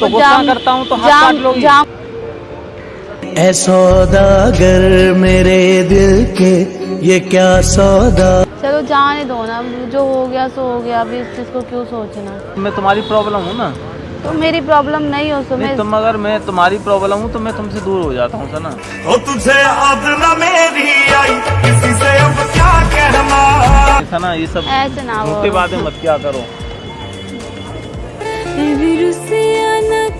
तो गुस्सा करता हूँ तो हाथ काट लोगी। ऐ सौदागर मेरे दिल के ये क्या सौदा। चलो जाने दो ना, जो हो गया सो हो गया, अभी इस चीज को क्यों सोचना। मैं तुम्हारी प्रॉब्लम हूँ ना, तो मेरी प्रॉब्लम नहीं हो सुमेश। तुम अगर मैं तुम्हारी प्रॉब्लम हूँ तो मैं तुमसे दूर हो जाता हूँ सना। ओ तुझे अब न मेरी आई किसी से अब क्या कहना। सना ये सब ऐसे ना झूठी बातें मत क्या करो।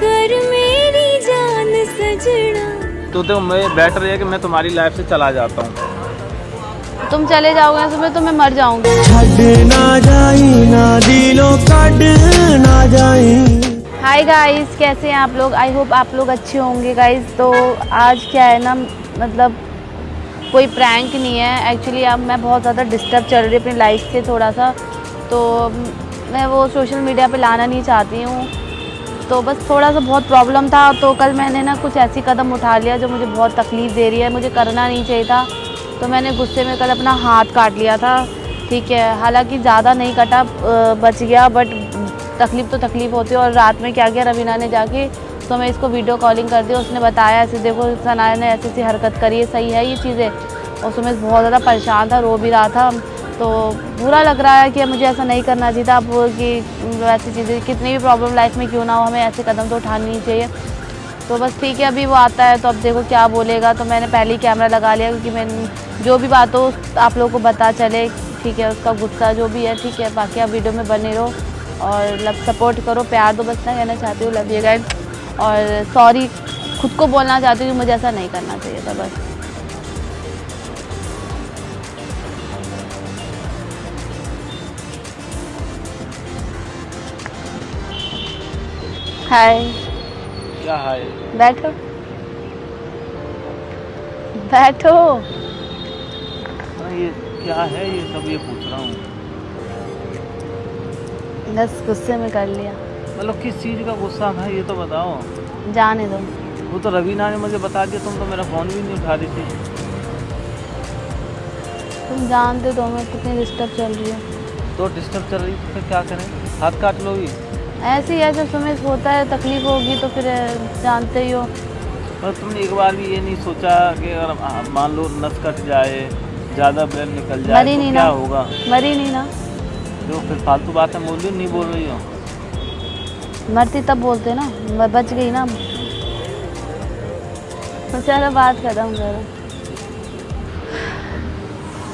कर मेरी जान सजना। तो मैं बेटर है कि मैं तुम्हारी लाइफ से चला जाता हूँ। तुम चले जाओगे सुमेश तो मैं मर जाऊंगी। छड़ ना जाई ना दिलों कट ना जाई। हाय गाइस, कैसे हैं आप लोग? आई होप आप लोग अच्छे होंगे गाइस। तो आज क्या है ना, मतलब कोई प्रैंक नहीं है एक्चुअली। अब मैं बहुत ज़्यादा डिस्टर्ब चल रही हूँ अपनी लाइफ से थोड़ा सा, तो मैं वो सोशल मीडिया पे लाना नहीं चाहती हूँ। तो बस थोड़ा सा बहुत प्रॉब्लम था, तो कल मैंने ना कुछ ऐसी कदम उठा लिया जो मुझे बहुत तकलीफ़ दे रही है, मुझे करना नहीं चाहिए था। तो मैंने गुस्से में कल अपना हाथ काट लिया था, ठीक है। हालांकि ज़्यादा नहीं कटा, बच गया, बट तकलीफ़ तो तकलीफ़ होती है। और रात में क्या किया, रवीना ने जाके तो मैं इसको वीडियो कॉलिंग कर दी। उसने बताया ऐसे देखो सनाया ने ऐसी ऐसी हरकत करी है, सही है ये चीज़ें। और सुमेश बहुत ज़्यादा परेशान था, रो भी रहा था। तो बुरा लग रहा है कि मुझे ऐसा नहीं करना चाहिए था। अब कि ऐसी चीज़ें कितनी भी प्रॉब्लम लाइफ में क्यों ना हो, हमें ऐसे कदम तो उठानी नहीं चाहिए। तो बस ठीक है, अभी वो आता है तो अब देखो क्या बोलेगा। तो मैंने पहले ही कैमरा लगा लिया, क्योंकि मैं जो भी बात हो आप लोगों को पता चले, ठीक है। उसका गुस्सा जो भी है, ठीक है। बाकी आप वीडियो में बने रहो और सपोर्ट करो, प्यार दो, बस ना कहना चाहती हूँ लव यू गाइस। और सॉरी खुद को बोलना चाहती हूँ कि मुझे ऐसा नहीं करना चाहिए था बस। हाय। क्या हाय? बैठो बैठो। ये क्या है ये सब, ये पूछ रहा हूँ। बस गुस्से में कर लिया। मतलब किस चीज़ का गुस्सा था ये तो बताओ। जाने दो। वो तो रवीना ने मुझे बता दिया, तुम तो मेरा फ़ोन भी नहीं उठा रही थी। तुम जानते तो मैं कितनी डिस्टर्ब चल रही हूँ। तो डिस्टर्ब चल रही तो फिर क्या करें, हाथ काट लोगी? ऐसे ही है, जब सुमेश होता है तकलीफ होगी तो फिर जानते ही हो। पर तुमने एक बार भी ये नहीं सोचा कि अगर मान लो नस कट जाए, ज़्यादा ब्लड निकल जाए मरी तो नहीं क्या ना, होगा? मरी नहीं ना। जो फिर फालतू बातें बोल रही, नहीं बोल रही हो। मरती तब बोलते ना, बच गई ना। चलो बात खत्म करो।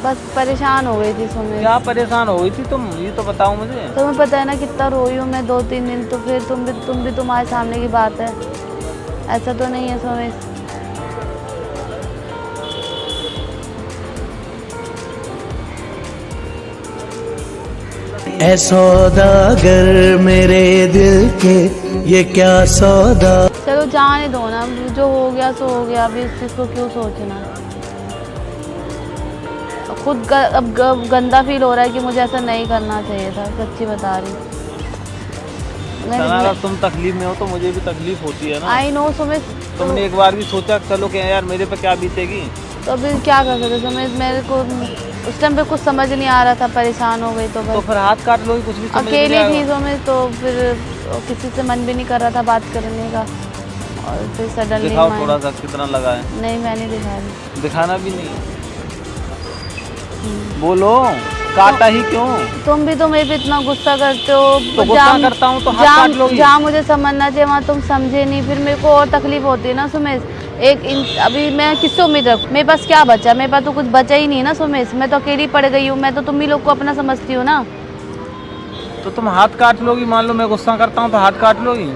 बस परेशान हो गई थी सुमेश। क्या परेशान हो गई थी तुम, ये तो बताओ मुझे। तुम्हें पता है ना कितना रोई हूँ मैं 2-3 दिन। तो फिर तुम भी तुम्हारे सामने की बात है, ऐसा तो नहीं है सुमेश। ऐ सौदागर मेरे दिल के ये क्या सौदा। चलो जाने दो ना, जो हो गया सो हो गया, अभी इस चीज़ को क्यों सोचना। खुद अब गंदा फील हो रहा है कि मुझे ऐसा नहीं करना चाहिए था, सच्ची बता रही हूँ। अगर तुम तकलीफ में हो तो मुझे भी तकलीफ होती है ना। I know Sumesh. तुमने एक बार भी सोचा चलो कि यार मेरे पे क्या बीतेगी? तो अभी क्या कर सकते सुमेश, मेरे को उस टाइम पे कुछ समझ नहीं आ रहा था, परेशान हो गई तो तो बस। फिर हाथ काट लोगी, कुछ भी समझ नहीं अकेली आएगा। थी सुमेश, तो फिर किसी से मन भी नहीं कर रहा था बात करने का। और फिर सडनली दिखाओ थोड़ा सा कितना लगा है। नहीं, मैं नहीं दिखा रही। दिखाना भी नहीं, बोलो काटा ही क्यों? तुम भी तो मेरे पे इतना गुस्सा करते हो। तो गुस्सा करता हूँ तो हाथ काट लोगी। जहाँ मुझे समझना चाहिए वहाँ तुम समझे नहीं, फिर मेरे को और तकलीफ होती है ना सुमेश। अभी मैं किससे उम्मीद रखूँ? मेरे पास क्या बचा? मेरे पास तो कुछ बचा ही नहीं ना सुमेश। मैं तो अकेली पड़ गई हूँ। मैं तो तुम ही लोग को अपना समझती हूँ ना। तो तुम हाथ काट लोगी, मान लो मैं गुस्सा करता हूँ तो हाथ काट लोगी?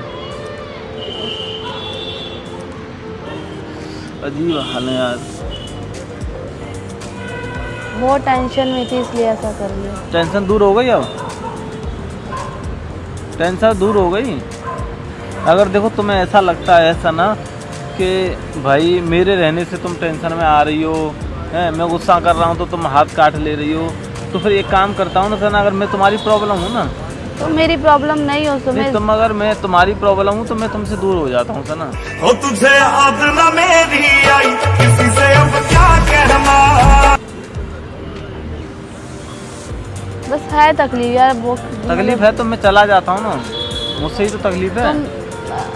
अजीब हाल है यार। बहुत टेंशन में थी इसलिए ऐसा कर लिया। टेंशन दूर हो गई? अब टेंशन दूर हो गई? अगर देखो तुम्हें ऐसा लगता है ऐसा ना कि भाई मेरे रहने से तुम टेंशन में आ रही हो, हैं मैं गुस्सा कर रहा हूँ तो तुम हाथ काट ले रही हो, तो फिर एक काम करता हूँ ना सना, अगर मैं तुम्हारी प्रॉब्लम हूँ ना। तो मेरी प्रॉब्लम नहीं हो सुमेश। तुम अगर मैं तुम्हारी प्रॉब्लम हूँ तो मैं तुमसे दूर हो जाता हूँ सना। ओ तुझे अब न मेरी आई किसी से अब क्या कहना। बस है तकलीफ यार, वो तकलीफ है तो मैं चला जाता हूँ ना, मुझसे ही तो तकलीफ है।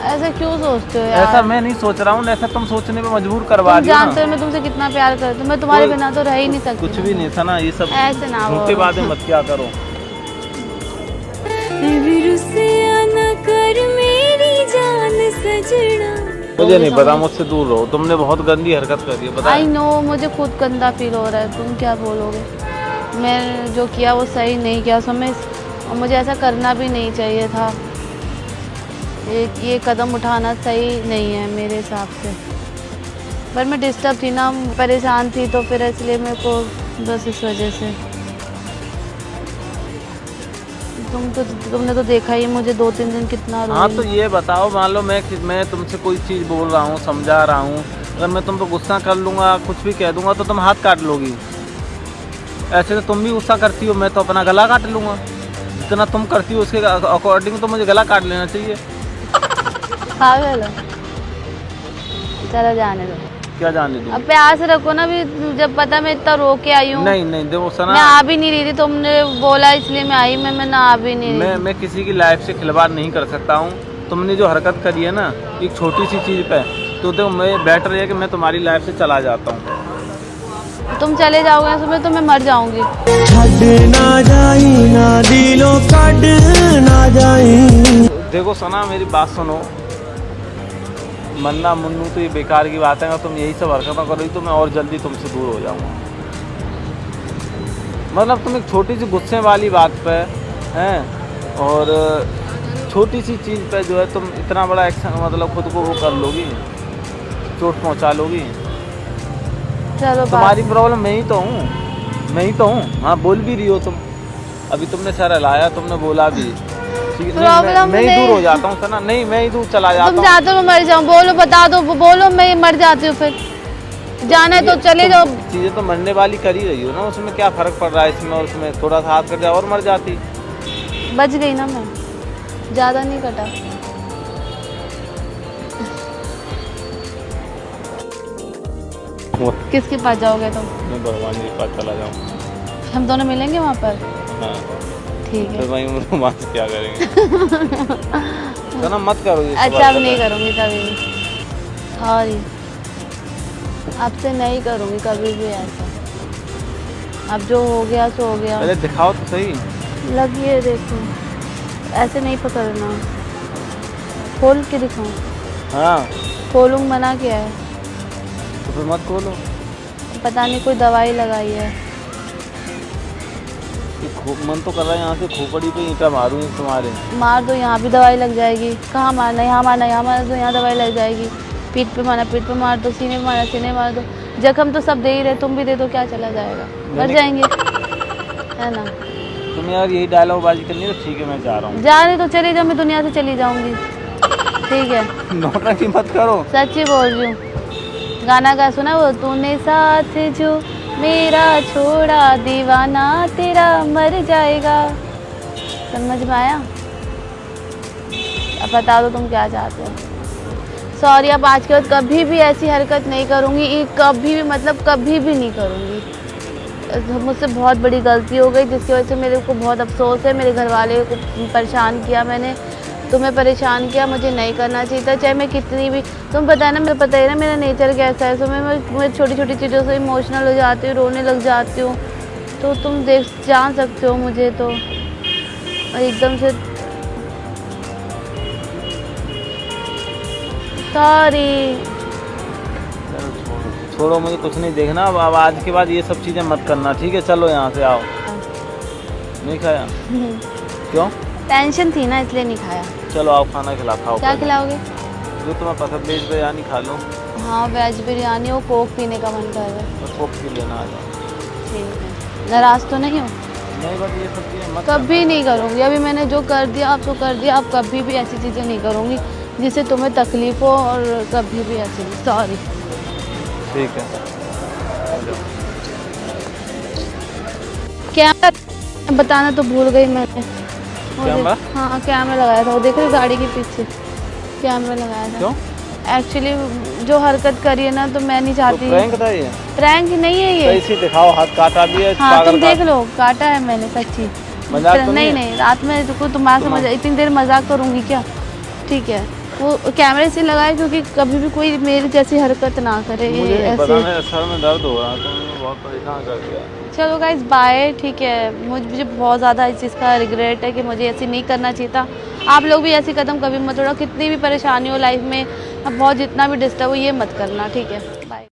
ऐसा क्यों सोचते हो यार? ऐसा मैं नहीं सोच रहा हूँ, ऐसा तुम सोचने पे मजबूर करवा तुम रही हो जानते ना। हो मैं तुमसे कितना प्यार करती हूँ, मैं तुम्हारे बिना तो रह ही नहीं सकती। कुछ भी नहीं सना, ये सब ऐसे ना झूठी बोलो। बातें मत किया करो। रुसिया न कर मेरी जान सजना। मुझे नहीं पता, मुझसे दूर रहो, तुमने बहुत गंदी हरकत करी है, पता आई है? नो, मुझे खुद गंदा फील हो रहा है, तुम क्या बोलोगे? मैं जो किया वो सही नहीं किया समझ, और मुझे ऐसा करना भी नहीं चाहिए था। ये कदम उठाना सही नहीं है मेरे हिसाब से, पर मैं डिस्टर्ब थी ना, परेशान थी, तो फिर इसलिए मेरे को बस इस वजह से। तुमने तो देखा ही मुझे 2-3 दिन कितना रोई। हाँ तो ये बताओ, मान लो मैं तुमसे कोई चीज़ बोल रहा हूँ, समझा रहा हूँ, अगर मैं तुम पे गुस्सा कर लूँगा, कुछ भी कह दूँगा तो तुम हाथ काट लोगी। ऐसे तो तुम भी गुस्सा करती हो, मैं तो अपना गला काट लूँगा। जितना तुम करती हो उसके अकॉर्डिंग तो मुझे गला काट लेना चाहिए। पागल हो? चलो जाने दो। क्या जाने दूँ? अब प्यार से रखो ना, भी जब पता मैं इतना रो के आई हूँ। नहीं देखो सना, मैं आ भी नहीं रही थी, तुमने बोला इसलिए मैं आई, मैं ना आ भी नहीं रही। मैं किसी की लाइफ से खिलवाड़ नहीं कर सकता हूँ। तुमने जो हरकत करी है ना एक छोटी सी चीज़ पे, तो देखो मैं बेटर है कि मैं तुम्हारी लाइफ से चला जाता हूँ। तुम चले जाओगे तो मैं मर जाऊंगी। देखो सना, मेरी बात सुनो, मन्ना मुन्नू तो ये बेकार की बात है, अगर तुम यही सब हरकतें करोगी तो मैं और जल्दी तुमसे दूर हो जाऊंगा। मतलब तुम एक छोटी सी गुस्से वाली बात पे हैं, और छोटी सी चीज़ पे जो है तुम इतना बड़ा एक्शन, मतलब खुद को वो कर लोगी, चोट पहुंचा लोगी। चलो तुम्हारी प्रॉब्लम मैं ही तो हूँ, हाँ बोल भी रही हो तुम, अभी तुमने सर लाया, तुमने बोला भी, ठीक है? प्रॉब्लम मैं ही नहीं। दूर हो जाता हूँ सना, नहीं मैं ही दूर चला जाता तुम हूँ। चाहते हो मैं मर जाऊं, बोलो, बता दो, बोलो, मैं मर जाती हूँ। फिर जाना है तो चले जाओ। चीज़ें तो मरने वाली कर ही रही हो ना, उसमें क्या फ़र्क पड़ रहा है इसमें और उसमें? थोड़ा सा हाथ कट जाए और मर जाती। बच गई ना मैं, ज़्यादा नहीं कटा। किसके पास जाओगे तुम? मैं भगवान जी के पास चला जाऊँ। हम दोनों मिलेंगे वहाँ पर? हाँ, ठीक है। फिर वहीं रोमांस क्या करेंगे? तो ना मत करो ये सब अच्छा, अब हरकतें। नहीं करूँगी कभी भी, सॉरी, आपसे नहीं करूँगी कभी भी ऐसा। अब जो हो गया सो हो गया। पहले दिखाओ तो सही। लगिए देखो, ऐसे नहीं पकड़ना, खोल के दिखाऊं? हाँ खोलूं मना किया है, तो फिर मत खोलो। पता नहीं कोई दवाई लगाई है। मन तो कर रहा है यहाँ से खोपड़ी पे ईंटा मारूं तुम्हारे। मार दो, यहाँ भी दवाई लग जाएगी। कहाँ मारना, यहाँ मारना, यहाँ मारना तो यहाँ दवाई लग जाएगी। पीठ पे मारना, पीठ पे मार दो, सीने पे मारना, सीने मार दो। जख्म तो सब दे ही रहे, तुम भी दे दो, क्या चला जाएगा? मर जाएंगे, है ना? तुम यार यही डायलॉग बाजी करनी है तो ठीक है, मैं जा रहा हूँ। जा रहे तो चले जाओ, मैं दुनिया से चली जाऊंगी, ठीक है? नौटंकी मत करो। सच्ची बोल रही हूँ। गाना गा सुना वो, तूने साथ जो मेरा छोड़ा, दीवाना तेरा मर जाएगा। समझ में आया? अब बता दो तुम क्या चाहते हो। सॉरी, अब आज के बाद कभी भी ऐसी हरकत नहीं करूँगी, कभी भी, मतलब कभी भी नहीं करूँगी। मुझसे बहुत बड़ी गलती हो गई, जिसकी वजह से मेरे को बहुत अफसोस है। मेरे घर वाले को परेशान किया मैंने, तुम्हें परेशान किया, मुझे नहीं करना चाहिए था। चाहे मैं कितनी भी, तुम पता है ना, मुझे पता है ना मेरा नेचर कैसा है। तो मैं छोटी छोटी चीज़ों से इमोशनल हो जाती हूँ, रोने लग जाती हूँ। तो तुम जान सकते हो मुझे, तो एकदम से सॉरी। छोड़ो, मुझे कुछ नहीं देखना। अब आज के बाद ये सब चीज़ें मत करना, ठीक है? चलो यहाँ से आओ। नहीं खाया? क्यों? टेंशन थी ना, इसलिए नहीं खाया। चलो आओ, खाना खाओ। क्या खिलाओगे? जो तुम्हें पसंद, वेज बिरयानी खा लो। हाँ, वेज बिरयानी और कोक पीने का मन कर रहा है। और कोक पी लेना आ जाओ। ठीक है, नाराज तो नहीं हो? नहीं, बस ये सब चीज़ें मत कभी नहीं करूँगी। अभी मैंने जो कर दिया आपको कर दिया, अब कभी भी ऐसी चीज़ें नहीं करूँगी जिससे तुम्हें तकलीफ हो, और कभी भी ऐसी नहीं। सॉरी। ठीक है, आ जाओ। कैमरा बताना तो भूल गई मैंने। कैमरा? हाँ, कैमरा लगाया था, वो देख रहे हो गाड़ी के पीछे कैमरा लगाया था। क्यों? एक्चुअली जो हरकत करी है ना, तो मैं नहीं तो चाहती। प्रैंक था ये? प्रैंक नहीं है ये। सही से दिखाओ, हाथ काटा भी है। हाँ, पागल तुम का। देख लो, काटा है मैंने सच्ची। मजाक तो नहीं है? नहीं, रात में तुम्हारे से मजा, इतनी देर मजाक करूँगी क्या? ठीक है, वो कैमरे से लगाए क्योंकि कभी भी कोई मेरी जैसी हरकत ना करे मुझे नहीं पता, ऐसे। मेरे सर में दर्द हो रहा तो मुझे बहुत परेशान कर दिया। चलो गाइज बाय, ठीक है। मुझे बहुत ज़्यादा इस चीज़ का रिग्रेट है कि मुझे ऐसे नहीं करना चाहिए था। आप लोग भी ऐसी कदम कभी मत उठाओ, कितनी भी परेशानी हो लाइफ में, अब बहुत जितना भी डिस्टर्ब हो ये मत करना, ठीक है। बाय।